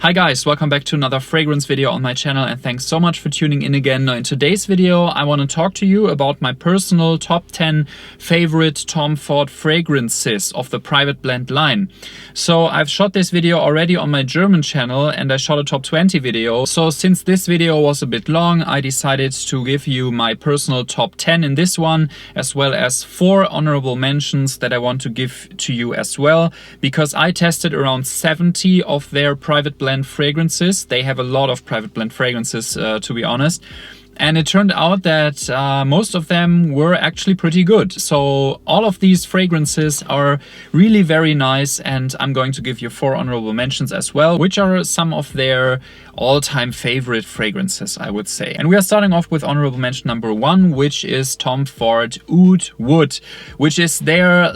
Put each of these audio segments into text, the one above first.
Hi guys, welcome back to another fragrance video on my channel and thanks so much for tuning in again. Now in today's video I want to talk to you about my personal top 10 favorite Tom Ford fragrances of the private blend line. So I've shot this video already on my German channel and I shot a top 20 video. So since this video was a bit long, I decided to give you my personal top 10 in this one, as well as 4 honorable mentions that I want to give to you as well, because I tested around 70 of their private blend fragrances. They have a lot of private blend fragrances, to be honest. And it turned out that most of them were actually pretty good. So all of these fragrances are really very nice, and I'm going to give you 4 honorable mentions as well, which are some of their all-time favorite fragrances, I would say. And we are starting off with honorable mention number 1, which is Tom Ford Oud Wood, which is their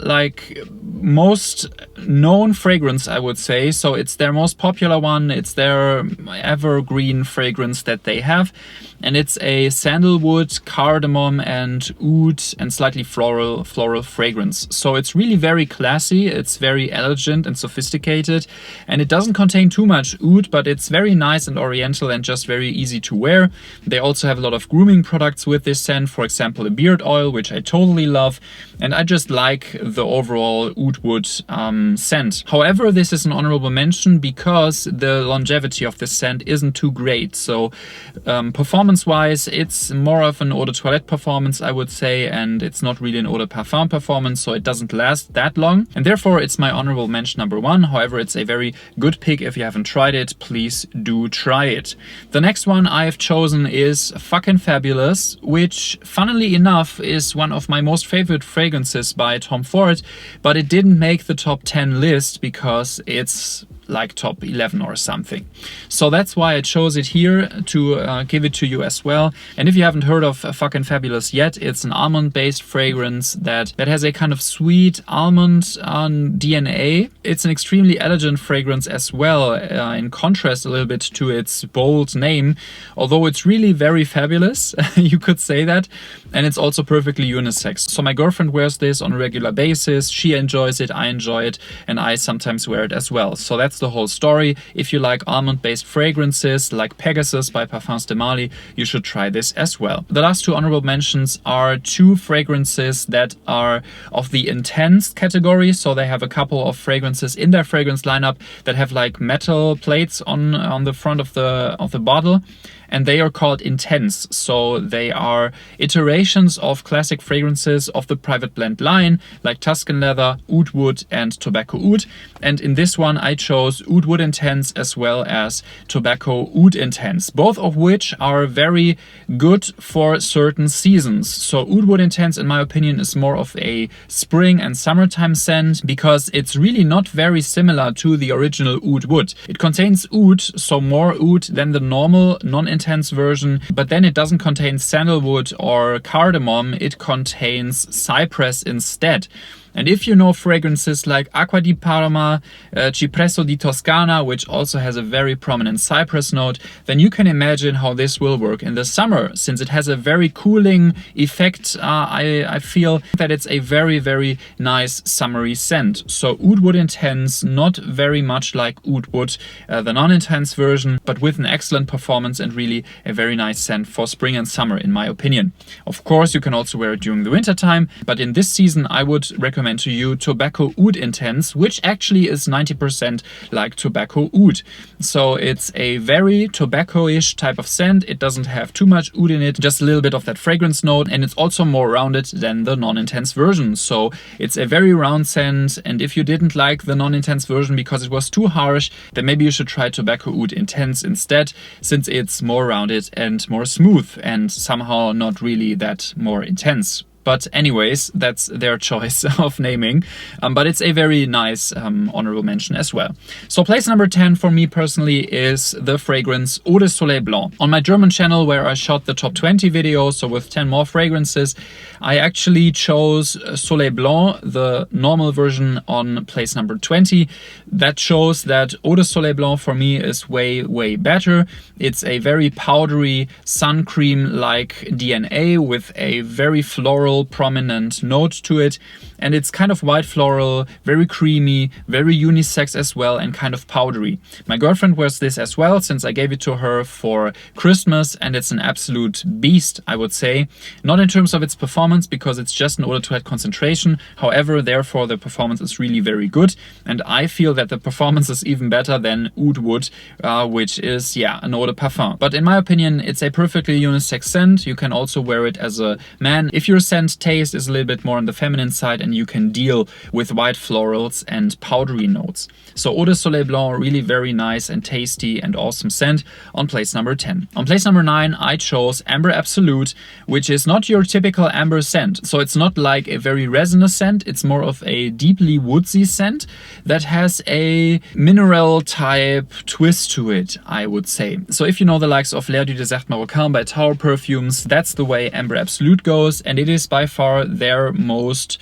most known fragrance, I would say. So it's their most popular one. It's their evergreen fragrance that they have. And it's a sandalwood, cardamom, and oud and slightly floral fragrance. So it's really very classy, it's very elegant and sophisticated, and it doesn't contain too much oud, but it's very nice and oriental and just very easy to wear. They also have a lot of grooming products with this scent, for example a beard oil, which I totally love, and I just like the overall oud wood scent. However, this is an honorable mention because the longevity of this scent isn't too great. So performance-wise, it's more of an eau de toilette performance, I would say, and it's not really an eau de parfum performance, so it doesn't last that long, and therefore it's my honorable mention number 1. However, it's a very good pick. If you haven't tried it, please do try it. The next one I've chosen is Fucking Fabulous, which funnily enough is one of my most favorite fragrances by Tom Ford, but it didn't make the top 10 list because it's like top 11 or something. So that's why I chose it here to give it to you as well. And if you haven't heard of Fucking Fabulous yet, it's an almond-based fragrance that has a kind of sweet almond DNA. It's an extremely elegant fragrance as well, in contrast a little bit to its bold name, although it's really very fabulous, you could say that. And it's also perfectly unisex. So my girlfriend wears this on a regular basis. She enjoys it, I enjoy it, and I sometimes wear it as well. So that's the whole story. If you like almond-based fragrances like Pegasus by Parfums de Marly, you should try this as well. The last 2 honorable mentions are 2 fragrances that are of the intense category. So they have a couple of fragrances in their fragrance lineup that have like metal plates on the front of the bottle, and they are called Intense. So they are iterations of classic fragrances of the private blend line, like Tuscan Leather, Oud Wood, and Tobacco Oud. And in this one I chose Woodwood Intense as well as Tobacco Oud Intense, both of which are very good for certain seasons. So Woodwood Intense, in my opinion, is more of a spring and summertime scent because it's really not very similar to the original Oud Wood. It contains oud, so more oud than the normal non-intense version, but then it doesn't contain sandalwood or cardamom, it contains cypress instead. And if you know fragrances like Acqua di Parma, Cipresso di Toscana, which also has a very prominent cypress note, then you can imagine how this will work in the summer, since it has a very cooling effect. I feel that it's a very, very nice summery scent. So Oud Wood Intense, not very much like Oud Wood, the non-intense version, but with an excellent performance and really a very nice scent for spring and summer, in my opinion. Of course, you can also wear it during the winter time, but in this season I would recommend to you Tobacco Oud Intense, which actually is 90% like Tobacco Oud. So it's a very tobacco-ish type of scent. It doesn't have too much oud in it, just a little bit of that fragrance note, and it's also more rounded than the non-intense version. So it's a very round scent, and if you didn't like the non-intense version because it was too harsh, then maybe you should try Tobacco Oud Intense instead, since it's more rounded and more smooth and somehow not really that more intense. But anyways, that's their choice of naming. But it's a very nice honorable mention as well. So place number 10 for me personally is the fragrance Eau de Soleil Blonde. On my German channel, where I shot the top 20 video, so with 10 more fragrances, I actually chose Soleil Blanc, the normal version, on place number 20. That shows that Eau de Soleil Blanc for me is way, way better. It's a very powdery sun cream-like DNA with a very floral floral prominent note to it, and it's kind of white floral, very creamy, very unisex as well, and kind of powdery. My girlfriend wears this as well since I gave it to her for Christmas, and it's an absolute beast, I would say. Not in terms of its performance, because it's just an eau de toilette concentration. However, therefore the performance is really very good, and I feel that the performance is even better than Woodwood, which is, yeah, an eau de parfum. But in my opinion, it's a perfectly unisex scent. You can also wear it as a man if your scent taste is a little bit more on the feminine side and you can deal with white florals and powdery notes. So Eau de Soleil Blanc, really very nice and tasty and awesome scent, on place number 10. On place number 9, I chose Amber Absolute, which is not your typical amber scent. So it's not like a very resinous scent, it's more of a deeply woodsy scent that has a mineral type twist to it, I would say. So if you know the likes of L'air du Désert Marocain by Tower Perfumes, that's the way Amber Absolute goes, and it is by far their most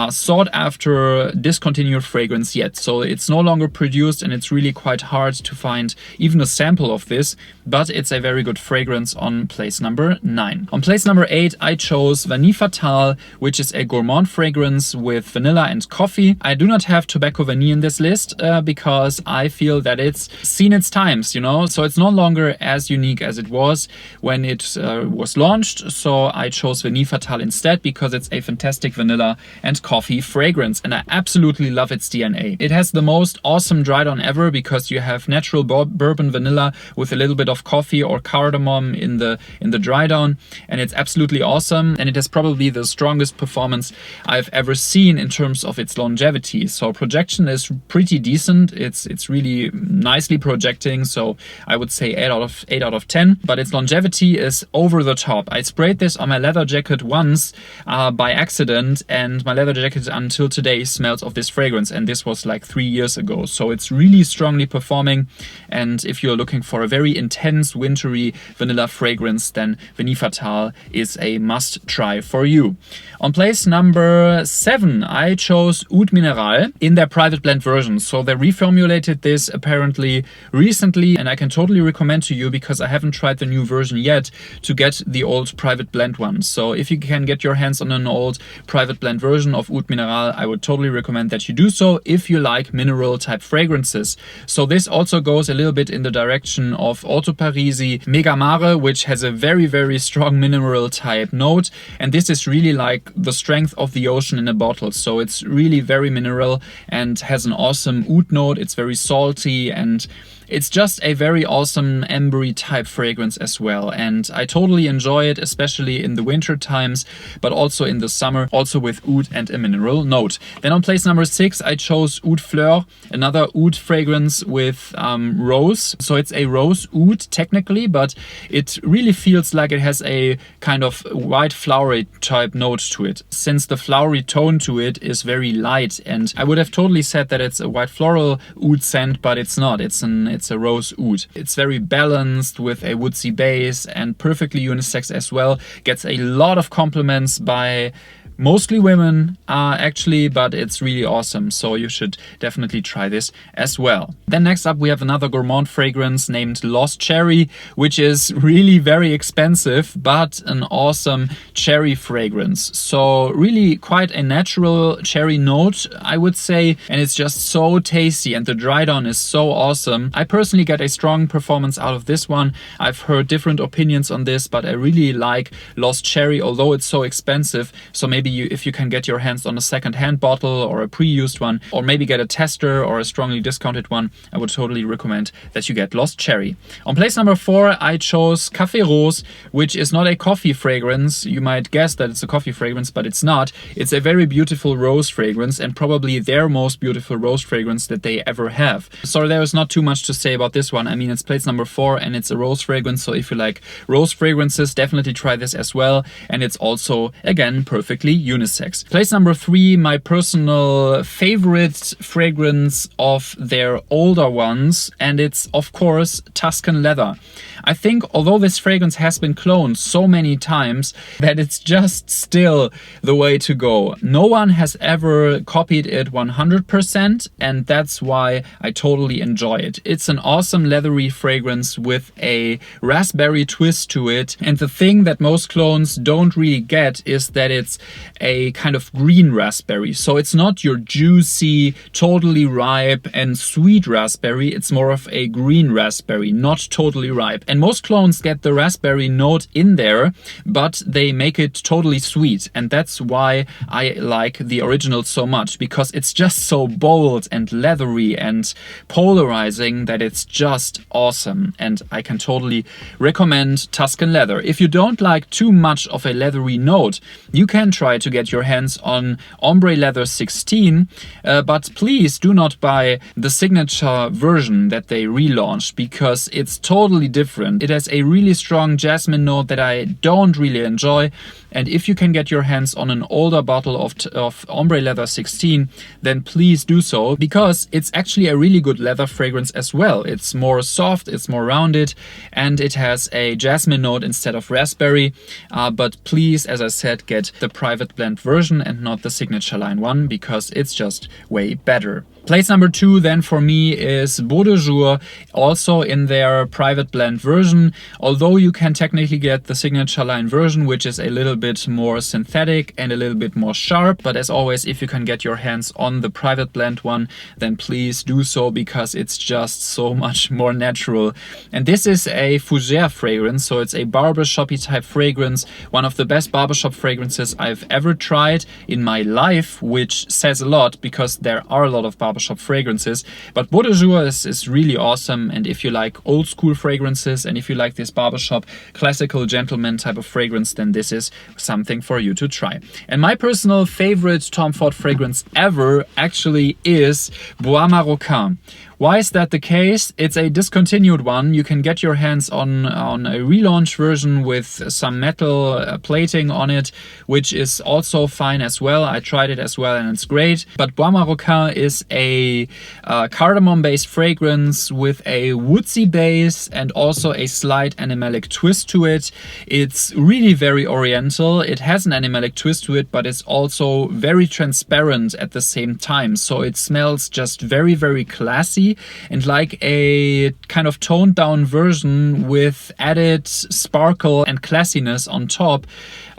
sought after discontinued fragrance yet. So it's no longer produced and it's really quite hard to find even a sample of this, but it's a very good fragrance on place number 9. On place number 8, I chose Vanille Fatale, which is a gourmand fragrance with vanilla and coffee. I do not have Tobacco Vanille in this list because I feel that it's seen its times, you know, so it's no longer as unique as it was when it was launched. So I chose Vanille Fatale instead because it's a fantastic vanilla and coffee fragrance, and I absolutely love its DNA. It has the most awesome dry down ever because you have natural bourbon vanilla with a little bit of coffee or cardamom in the dry down, and it's absolutely awesome, and it has probably the strongest performance I've ever seen in terms of its longevity. So projection is pretty decent. It's really nicely projecting, so I would say 8 out of 10, but its longevity is over the top. I sprayed this on my leather jacket once by accident, and my leather jacket until today smells of this fragrance, and this was like 3 years ago. So it's really strongly performing, and if you're looking for a very intense wintry vanilla fragrance, then Vanille Fatale is a must try for you. On place number 7, I chose Oud Minerale in their private blend version. So they reformulated this apparently recently, and I can totally recommend to you, because I haven't tried the new version yet, to get the old private blend one. So if you can get your hands on an old private blend version of Oud Minerale, I would totally recommend that you do so if you like mineral type fragrances. So this also goes a little bit in the direction of Orto Parisi Mega Mare, which has a very, very strong mineral type note, and this is really like the strength of the ocean in a bottle. So it's really very mineral and has an awesome oud note. It's very salty, and it's just a very awesome ambery type fragrance as well, and I totally enjoy it, especially in the winter times, but also in the summer, also with oud and a mineral note. Then on place number 6, I chose Oud Fleur, another oud fragrance with rose. So it's a rose oud technically, but it really feels like it has a kind of white flowery type note to it, since the flowery tone to it is very light, and I would have totally said that it's a white floral oud scent, but it's not. It's a rose oud. It's very balanced with a woodsy base and perfectly unisex as well. Gets a lot of compliments by mostly women actually, but it's really awesome, so you should definitely try this as well. Then next up we have another gourmand fragrance named Lost Cherry, which is really very expensive but an awesome cherry fragrance. So really quite a natural cherry note, I would say, and it's just so tasty, and the dry down is so awesome. I personally get a strong performance out of this one. I've heard different opinions on this, but I really like Lost Cherry, although it's so expensive. So maybe if you can get your hands on a second-hand bottle or a pre-used one, or maybe get a tester or a strongly discounted one, I would totally recommend that you get Lost Cherry. On place number 4, I chose Café Rose, which is not a coffee fragrance. You might guess that it's a coffee fragrance, but it's not. It's a very beautiful rose fragrance, and probably their most beautiful rose fragrance that they ever have. So there is not too much to say about this one. I mean, it's place number 4 and it's a rose fragrance, so if you like rose fragrances, definitely try this as well. And it's also, again, perfectly totally unisex. Place number 3, my personal favorite fragrance of their older ones, and it's of course Tuscan Leather. I think although this fragrance has been cloned so many times that it's just still the way to go. No one has ever copied it 100%, and that's why I totally enjoy it. It's an awesome leathery fragrance with a raspberry twist to it, and the thing that most clones don't really get is that it's a kind of green raspberry. So it's not your juicy, totally ripe and sweet raspberry, it's more of a green raspberry, not totally ripe. And most clones get the raspberry note in there, but they make it totally sweet, and that's why I like the original so much, because it's just so bold and leathery and polarizing that it's just awesome, and I can totally recommend Tuscan Leather. If you don't like too much of a leathery note, you can try to get your hands on Ombre Leather 16, but please do not buy the signature version that they relaunched, because it's totally different. It has a really strong jasmine note that I don't really enjoy, and if you can get your hands on an older bottle of Ombre Leather 16, then please do so, because it's actually a really good leather fragrance as well. It's more soft, it's more rounded, and it has a jasmine note instead of raspberry, but please, as I said, get the private blend version and not the signature line one, because it's just way better. Place number 2 then for me is Beau de Jour, also in their private blend version. Although you can technically get the signature line version, which is a little bit more synthetic and a little bit more sharp, but as always, if you can get your hands on the private blend one, then please do so, because it's just so much more natural. And this is a fougere fragrance, so it's a barbershoppy type fragrance, one of the best barbershop fragrances I've ever tried in my life, which says a lot, because there are a lot of barbershop fragrances, but Beau de Jour is really awesome. And if you like old school fragrances, and if you like this barbershop classical gentleman type of fragrance, then this is something for you to try. And my personal favorite Tom Ford fragrance ever actually is Bois Marocain. Why is that the case? It's a discontinued one. You can get your hands on a relaunch version with some metal plating on it, which is also fine as well. I tried it as well and it's great. But Bois Marocain is a cardamom-based fragrance with a woodsy base and also a slight animalic twist to it. It's really very oriental. It has an animalic twist to it, but it's also very transparent at the same time. So it smells just very, very classy and like a kind of toned down version with added sparkle and classiness on top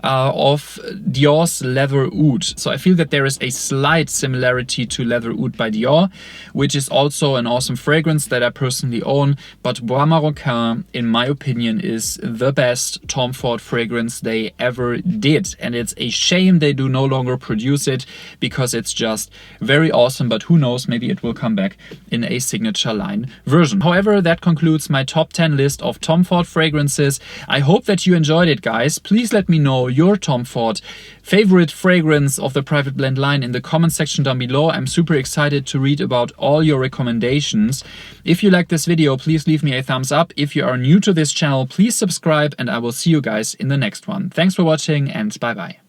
of Dior's Leather Oud. So I feel that there is a slight similarity to Leather Oud by Dior, which is also an awesome fragrance that I personally own. But Bois Marocain, in my opinion, is the best Tom Ford fragrance they ever did. And it's a shame they do no longer produce it, because it's just very awesome. But who knows, maybe it will come back in a signature line version. However, that concludes my top 10 list of Tom Ford fragrances. I hope that you enjoyed it, guys. Please let me know your Tom Ford favorite fragrance of the private blend line in the comment section down below. I'm super excited to read about all your recommendations. If you like this video, please leave me a thumbs up. If you are new to this channel, please subscribe, and I will see you guys in the next one. Thanks for watching, and bye bye.